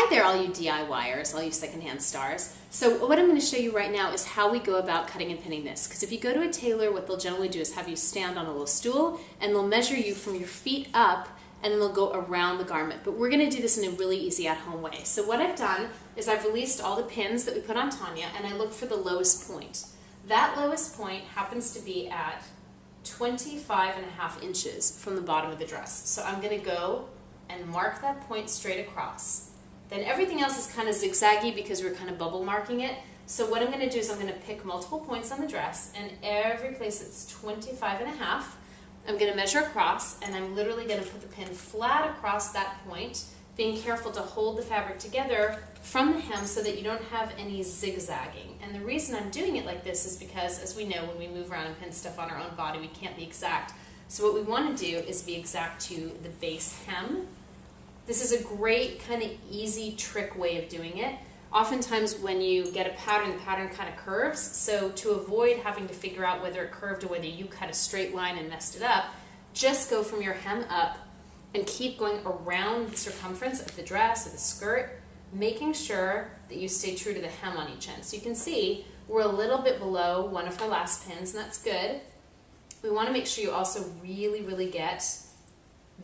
Hi there, all you DIYers, all you secondhand stars. So what I'm going to show you right now is how we go about cutting and pinning this. Because if you go to a tailor, what they'll generally do is have you stand on a little stool and they'll measure you from your feet up and then they'll go around the garment. But we're going to do this in a really easy at-home way. So what I've done is I've released all the pins that we put on Tanya and I look for the lowest point. That lowest point happens to be at 25.5 inches from the bottom of the dress. So I'm going to go and mark that point straight across. Then everything else is kind of zigzaggy because we're kind of bubble marking it. So what I'm going to do is I'm going to pick multiple points on the dress, and every place it's 25.5, I'm going to measure across, and I'm literally going to put the pin flat across that point, being careful to hold the fabric together from the hem so that you don't have any zigzagging. And the reason I'm doing it like this is because, as we know, when we move around and pin stuff on our own body, we can't be exact. So what we want to do is be exact to the base hem. This is a great kind of easy trick way of doing it. Oftentimes when you get a pattern, the pattern kind of curves. So to avoid having to figure out whether it curved or whether you cut a straight line and messed it up, just go from your hem up and keep going around the circumference of the dress or the skirt, making sure that you stay true to the hem on each end. So you can see we're a little bit below one of our last pins, and that's good. We want to make sure you also really get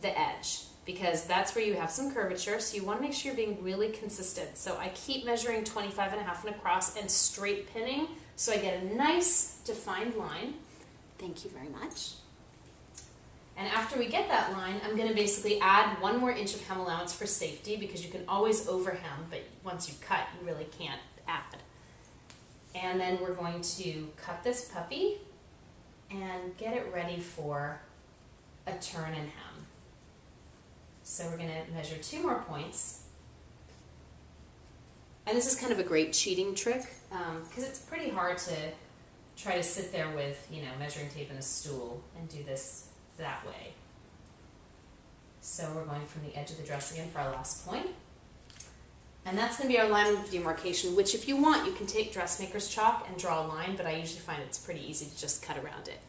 the edge, because that's where you have some curvature, so you want to make sure you're being really consistent. So I keep measuring 25.5 and across and straight pinning so I get a nice defined line. Thank you very much. And after we get that line, I'm going to basically add 1 more inch of hem allowance for safety, because you can always overhem, but once you cut, you really can't add. And then we're going to cut this puppy and get it ready for a turn and hem. So we're going to measure 2 more points. And this is kind of a great cheating trick, because it's pretty hard to try to sit there with, measuring tape and a stool and do this that way. So we're going from the edge of the dress again for our last point. And that's going to be our line of demarcation, which if you want, you can take dressmaker's chalk and draw a line, but I usually find it's pretty easy to just cut around it.